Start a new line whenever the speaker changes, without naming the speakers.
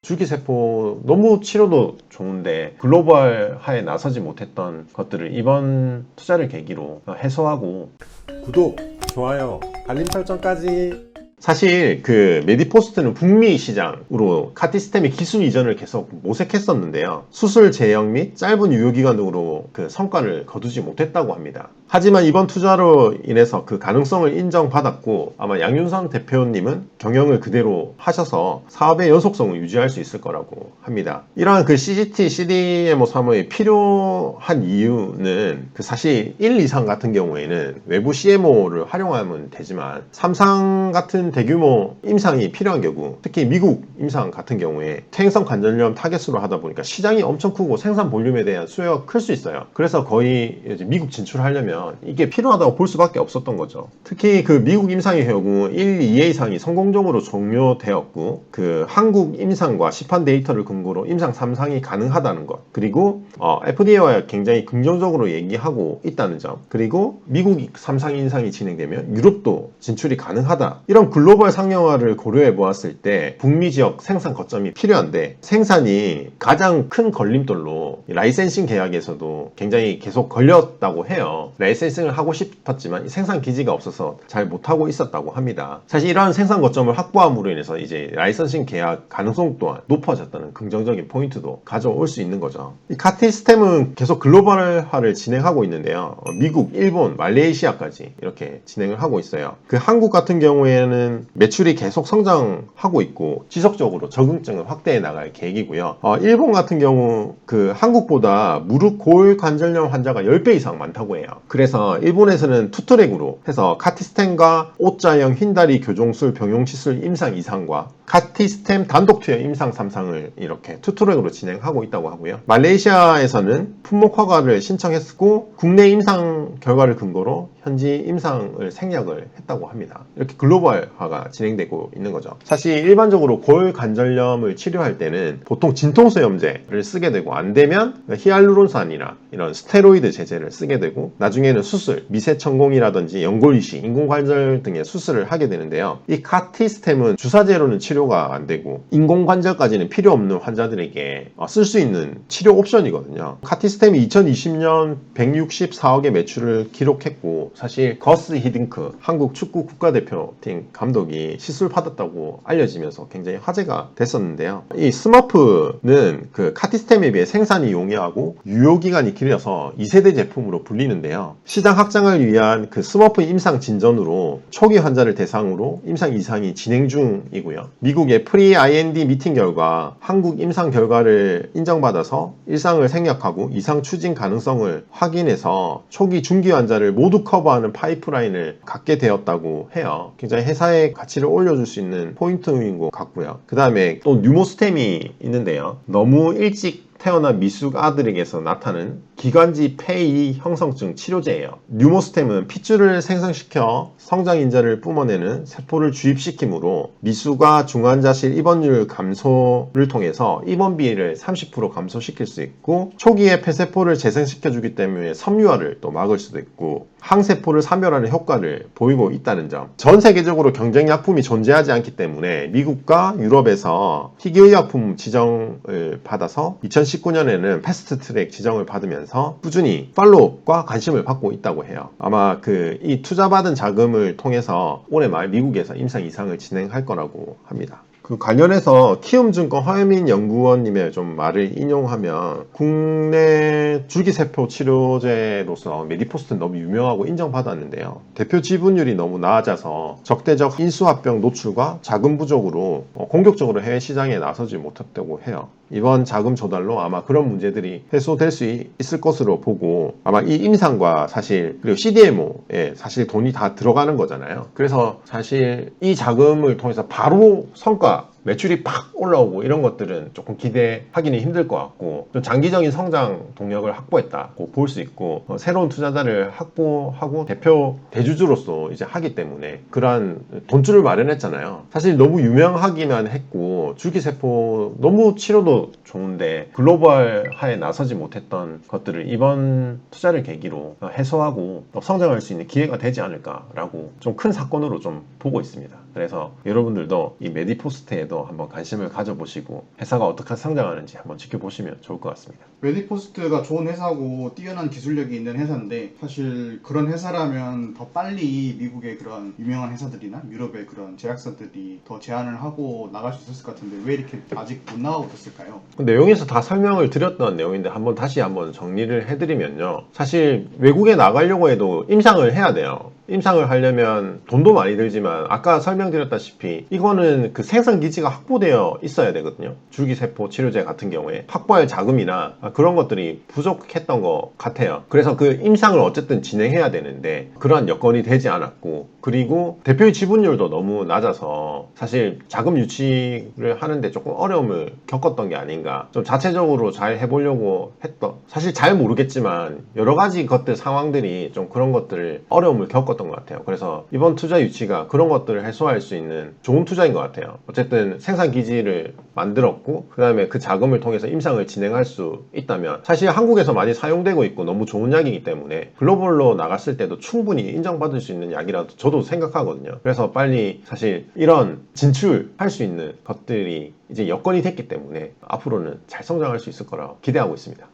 줄기세포 너무 치료도 좋은데 글로벌화에 나서지 못했던 것들을 이번 투자를 계기로 해소하고,
구독, 좋아요, 알림 설정까지.
사실 그 메디포스트는 북미 시장으로 카티스템의 기술 이전을 계속 모색했었는데요. 수술 제형 및 짧은 유효기간으로 그 성과를 거두지 못했다고 합니다. 하지만 이번 투자로 인해서 그 가능성을 인정받았고, 아마 양윤선 대표님은 경영을 그대로 하셔서 사업의 연속성을 유지할 수 있을 거라고 합니다. 이러한 그 CGT, CDMO 사업이 필요한 이유는 그 사실 1, 2상 같은 경우에는 외부 CMO를 활용하면 되지만, 3상 같은 대규모 임상이 필요한 경우, 특히 미국 임상 같은 경우에 퇴행성 관절염 타겟으로 하다 보니까 시장이 엄청 크고 생산 볼륨에 대한 수요가 클 수 있어요. 그래서 거의 이제 미국 진출하려면 이게 필요하다고 볼 수밖에 없었던 거죠. 특히 그 미국 임상의 경우 1, 2A상이 성공적으로 종료되었고, 그 한국 임상과 시판 데이터를 근거로 임상 3상이 가능하다는 것, 그리고 FDA와 굉장히 긍정적으로 얘기하고 있다는 점, 그리고 미국 3상 임상이 진행되면 유럽도 진출이 가능하다, 이런 글로벌 상용화를 고려해 보았을 때 북미 지역 생산 거점이 필요한데, 생산이 가장 큰 걸림돌로 라이센싱 계약에서도 굉장히 계속 걸렸다고 해요. 라이센싱을 하고 싶었지만 생산 기지가 없어서 잘 못하고 있었다고 합니다. 사실 이러한 생산 거점을 확보함으로 인해서 이제 라이센싱 계약 가능성 또한 높아졌다는 긍정적인 포인트도 가져올 수 있는 거죠. 이 카티스템은 계속 글로벌화를 진행하고 있는데요. 미국, 일본, 말레이시아까지 이렇게 진행을 하고 있어요. 그 한국 같은 경우에는 매출이 계속 성장하고 있고 지속적으로 적응증을 확대해 나갈 계획이고요. 일본 같은 경우 그 한국보다 무릎 골관절염 환자가 10배 이상 많다고 해요. 그래서 일본에서는 투트랙으로 해서 카티스템과 O자형 휜다리 교종술 병용시술 임상 2상과 카티스템 단독 투여 임상 3상을 이렇게 투트랙으로 진행하고 있다고 하고요. 말레이시아에서는 품목 허가를 신청했고 국내 임상 결과를 근거로 현지 임상을 생략을 했다고 합니다. 이렇게 글로벌화가 진행되고 있는 거죠. 사실 일반적으로 골관절염을 치료할 때는 보통 진통소염제를 쓰게 되고, 안 되면 히알루론산이나 이런 스테로이드 제제를 쓰게 되고, 나중에는 수술, 미세천공이라든지 연골이식, 인공관절 등의 수술을 하게 되는데요. 이 카티스템은 주사제로는 치료가 안 되고 인공관절까지는 필요 없는 환자들에게 쓸 수 있는 치료 옵션이거든요. 카티스템이 2020년 164억의 매출을 기록했고, 사실 거스 히딩크 한국 축구 국가대표팀 감독이 시술 받았다고 알려지면서 굉장히 화제가 됐었는데요. 이 스머프는 그 카티스템에 비해 생산이 용이하고 유효기간이 길어서 2세대 제품으로 불리는데요. 시장 확장을 위한 그 스머프 임상 진전으로 초기 환자를 대상으로 임상 2상이 진행 중이고요. 미국의 프리 IND 미팅 결과 한국 임상 결과를 인정받아서 1상을 생략하고 2상 추진 가능성을 확인해서 초기 중기 환자를 모두 커버하는 파이프라인을 갖게 되었다고 해요. 굉장히 회사의 가치를 올려줄 수 있는 포인트인 것 같고요. 그 다음에 또 뉴모스템이 있는데요. 너무 일찍 태어난 미숙 아들에게서 나타나는 기관지 폐이 형성증 치료제예요. 뉴모스템은 핏줄을 생성시켜 성장인자를 뿜어내는 세포를 주입시키므로 미숙아 중환자실 입원율 감소를 통해서 입원비를 30% 감소시킬 수 있고, 초기에 폐세포를 재생시켜주기 때문에 섬유화를 또 막을 수도 있고 항세포를 사멸하는 효과를 보이고 있다는 점. 전 세계적으로 경쟁약품이 존재하지 않기 때문에 미국과 유럽에서 희귀의약품 지정을 받아서 2019년에는 패스트트랙 지정을 받으면서 꾸준히 팔로우업과 관심을 받고 있다고 해요. 아마 이 투자받은 자금을 통해서 올해 말 미국에서 임상 2상을 진행할 거라고 합니다. 그 관련해서 키움증권 허혜민 연구원님의 좀 말을 인용하면, 국내 줄기세포 치료제로서 메디포스트는 너무 유명하고 인정받았는데요. 대표 지분율이 너무 낮아서 적대적 인수합병 노출과 자금 부족으로 공격적으로 해외 시장에 나서지 못했다고 해요. 이번 자금 조달로 아마 그런 문제들이 해소될 수 있을 것으로 보고, 아마 이 임상과 사실 그리고 CDMO에 사실 돈이 다 들어가는 거잖아요. 그래서 사실 이 자금을 통해서 바로 성과 매출이 팍 올라오고 이런 것들은 조금 기대하기는 힘들 것 같고, 좀 장기적인 성장 동력을 확보했다고 볼 수 있고, 새로운 투자자를 확보하고 대표 대주주로서 이제 하기 때문에 그러한 돈줄을 마련했잖아요. 사실 너무 유명하기만 했고 줄기세포 너무 치료도 좋은데 글로벌화에 나서지 못했던 것들을 이번 투자를 계기로 해소하고 성장할 수 있는 기회가 되지 않을까라고 좀 큰 사건으로 좀 보고 있습니다. 그래서 여러분들도 이 메디포스트에도 쪽에도 한번 관심을 가져보시고 회사가 어떻게 성장하는지 한번 지켜보시면 좋을 것 같습니다.
메디포스트가 좋은 회사고 뛰어난 기술력이 있는 회사인데 사실 그런 회사라면 더 빨리 미국의 그런 유명한 회사들이나 유럽의 그런 제약사들이 더 제안을 하고 나갈 수 있었을 것 같은데 왜 이렇게 아직 못 나가고 있었을까요?
그 내용에서 다 설명을 드렸던 내용인데 다시 한번 정리를 해드리면요. 사실 외국에 나가려고 해도 임상을 해야 돼요. 임상을 하려면 돈도 많이 들지만 아까 설명드렸다시피 이거는 그 생산 기지가 확보되어 있어야 되거든요. 줄기세포 치료제 같은 경우에 확보할 자금이나 그런 것들이 부족했던 것 같아요. 그래서 그 임상을 어쨌든 진행해야 되는데 그러한 여건이 되지 않았고, 그리고 대표의 지분율도 너무 낮아서 사실 자금 유치를 하는데 조금 어려움을 겪었던 게 아닌가. 좀 자체적으로 잘 해보려고 했던, 사실 잘 모르겠지만 여러 가지 것들 상황들이 좀 그런 것들을 어려움을 겪었던 것 같아요. 그래서 이번 투자 유치가 그런 것들을 해소할 수 있는 좋은 투자인 것 같아요. 어쨌든 생산 기지를 만들었고 그 다음에 그 자금을 통해서 임상을 진행할 수 있다면 사실 한국에서 많이 사용되고 있고 너무 좋은 약이기 때문에 글로벌로 나갔을 때도 충분히 인정받을 수 있는 약이라도 저도 생각하거든요. 그래서 빨리 사실 이런 진출할 수 있는 것들이 이제 여건이 됐기 때문에 앞으로는 잘 성장할 수 있을 거라고 기대하고 있습니다.